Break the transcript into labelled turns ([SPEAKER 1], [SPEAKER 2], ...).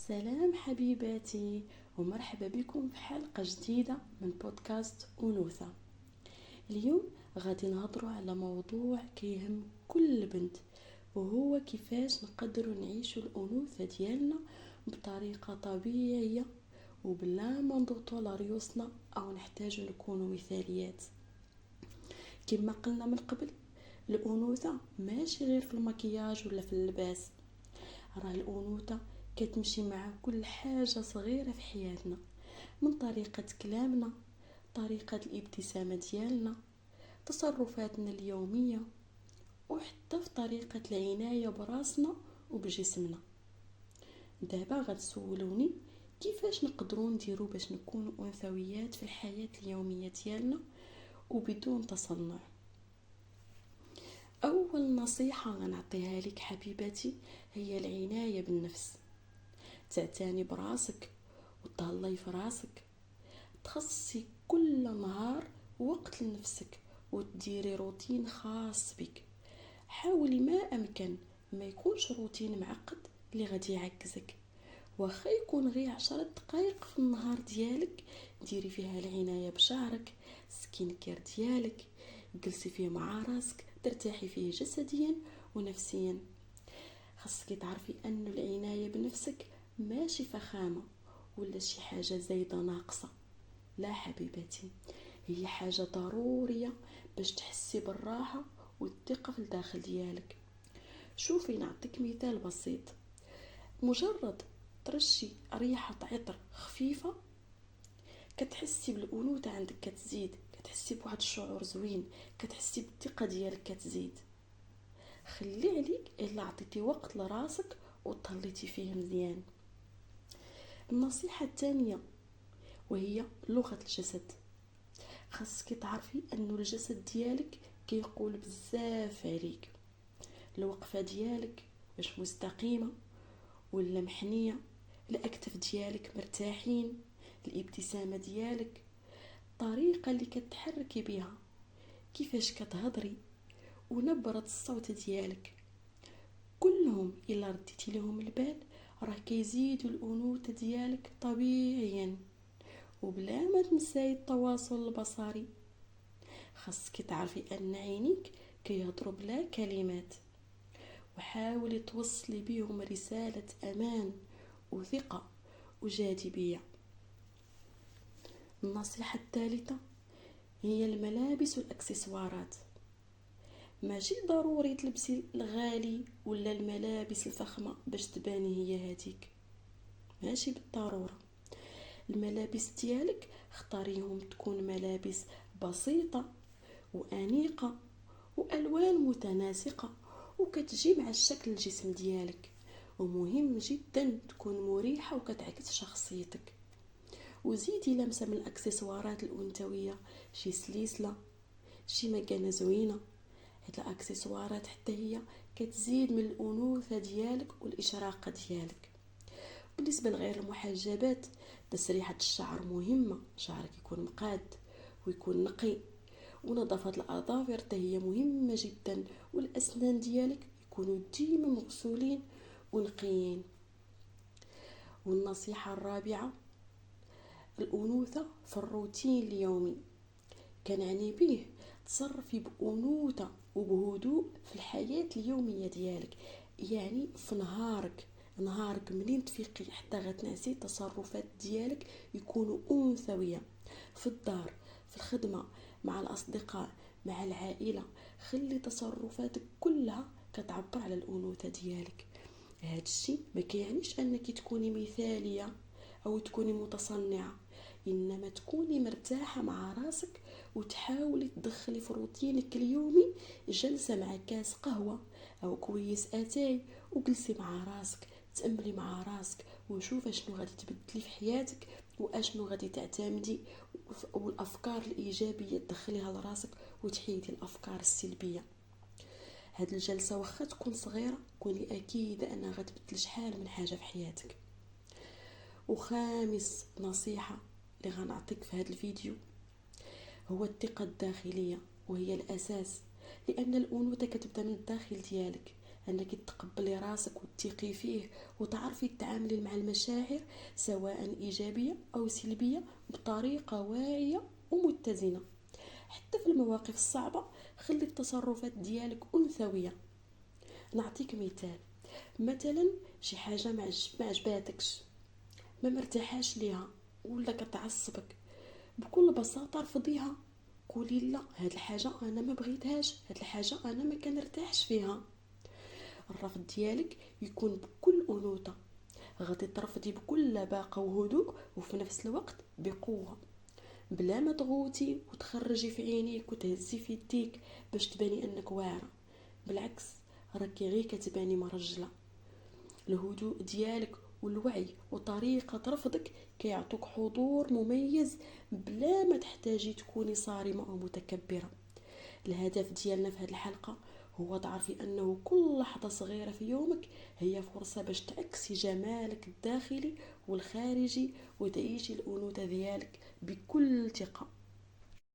[SPEAKER 1] سلام حبيباتي، ومرحبا بكم في حلقة جديدة من بودكاست أنوثة. اليوم غادي نهضروا على موضوع كيهم كل بنت، وهو كيفاش نقدروا نعيشوا الأنوثة ديالنا بطريقة طبيعية وبلا ما نضغطوا على ريوسنا أو نحتاجوا نكونوا مثاليات. كما قلنا من قبل، الأنوثة ماشي غير في المكياج ولا في اللباس، راه الأنوثة كتمشي مع كل حاجة صغيرة في حياتنا، من طريقة كلامنا، طريقة الابتسامة ديالنا، تصرفاتنا اليومية، وحتى في طريقة العناية براسنا وبجسمنا. دابا غتسولوني كيفاش نقدروا نديروا باش نكونوا أنثويات في الحياة اليومية ديالنا وبدون تصنع. أول نصيحة غنعطيها لك حبيبتي هي العناية بالنفس. تعتني براسك وتهلاي في راسك، تخصصي كل نهار وقت لنفسك وتديري روتين خاص بك. حاولي ما أمكن ما يكونش روتين معقد اللي غادي يعكزك، واخا يكون غير 10 دقائق في النهار ديالك ديري فيها العناية بشعرك، سكين كير ديالك، جلسي فيه مع راسك ترتاحي فيه جسديا ونفسيا. خاصك تعرفي أن العناية بنفسك ماشي فخامة ولا شي حاجة زايدة ناقصة، لا حبيبتي، هي حاجة ضرورية باش تحسي بالراحة والثقة في الداخل ديالك. شوفي نعطيك مثال بسيط، مجرد ترشي ريحة عطر خفيفة كتحسي بالأنوثة عندك كتزيد، كتحسي بواحد الشعور زوين، كتحسي بالثقة ديالك كتزيد. خلي عليك إلا عطيتي وقت لراسك وتهليتي فيه مزيان. النصيحة الثانية وهي لغة الجسد. خاصك تعرفي أنه الجسد ديالك كيقول بزاف عليك. الوقفة ديالك واش مستقيمة ولا محنية، الأكتاف ديالك مرتاحين، الابتسامة ديالك، الطريقة اللي كتحركي بها، كيفاش كتهضري، ونبرة الصوت ديالك، كلهم إلا رديتي لهم البال راه كيزيدوا الأنوثة ديالك طبيعيا. وبلا ما تنساي التواصل البصري، خاصك تعرفي أن عينيك كيهضروا بلا كلمات، وحاولي توصلي بهم رسالة أمان وثقة وجاذبية. النصيحة الثالثة هي الملابس والأكسسوارات. ماشي ضروري تلبسي الغالي ولا الملابس الفخمة باش تباني هي هذيك، ماشي بالضرورة. الملابس ديالك اختاريهم تكون ملابس بسيطة وأنيقة وألوان متناسقة وكتجي مع الشكل الجسم ديالك، ومهم جدا تكون مريحة وكتعكس شخصيتك. وزيدي لمسة من الأكسسوارات الأنثوية، شي سلسلة، شي مكانة زوينة. هاد الأكسسوارات حتى هي كتزيد من الأنوثة ديالك والإشراقة ديالك. بالنسبة لغير المحجبات، تسريحة الشعر مهمة، شعرك يكون مقاد ويكون نقي، ونظافة الأظافر هي مهمة جدا، والأسنان ديالك يكونوا ديما مغسولين ونقيين. والنصيحة الرابعة الأنوثة في الروتين اليومي. كنعني به تصرفي بأنوثة وبهدوء في الحياة اليومية ديالك، يعني في نهارك منين تفيقي حتى غتنعسي تصرفات ديالك يكونوا أنثوية، في الدار، في الخدمة، مع الأصدقاء، مع العائلة. خلي تصرفاتك كلها كتعبر على الأنوثة ديالك. هذا الشيء ما كيعنيش أنك تكوني مثالية أو تكوني متصنعة، إنما تكوني مرتاحة مع راسك وتحاولي تدخلي في روتينك اليومي جلسة مع كاس قهوة أو كويس أتاي، وجلسي مع راسك، تأملي مع راسك وشوف شنو غادي تبدلي في حياتك واشنو غادي تعتمدي، والأفكار الإيجابية تدخليها لراسك وتحيدي الأفكار السلبية. هاد الجلسة واخا تكون صغيرة كوني أكيدة أنها غتبدل شحال من حاجة في حياتك. وخامس نصيحة اللي غنعطيك في هذا الفيديو هو الثقة الداخلية، وهي الأساس، لأن الأنوثة كتبدا من الداخل ديالك. انك تقبلي راسك وتثقي فيه وتعرفي تتعاملي مع المشاعر سواء ايجابيه او سلبيه بطريقه واعيه ومتزنه. حتى في المواقف الصعبه خلي التصرفات ديالك انثويه. نعطيك مثال، مثلا شي حاجه ما عجباتكش، ما مرتاحاش ليها ولا كتعصبك، بكل بساطه رفضيها. قولي لا، هاد الحاجه انا ما بغيتهاش، هاد الحاجه انا ما كنرتاحش فيها. الرفض ديالك يكون بكل انوثه، غادي ترفضي بكل لباقه وهدوء وفي نفس الوقت بقوه، بلا ما تغوتي وتخرجي في عينيك وتهزي في يديك باش تباني انك واعره. بالعكس، راكي غير كتباني مرجله. الهدوء ديالك والوعي وطريقة رفضك كيعطوك حضور مميز بلا ما تحتاجي تكوني صارمة أو متكبرة. الهدف ديالنا في هذه الحلقة هو تعرفي أنه كل لحظة صغيرة في يومك هي فرصة باش تعكسي جمالك الداخلي والخارجي وتعيشي الأنوثة ديالك بكل ثقة.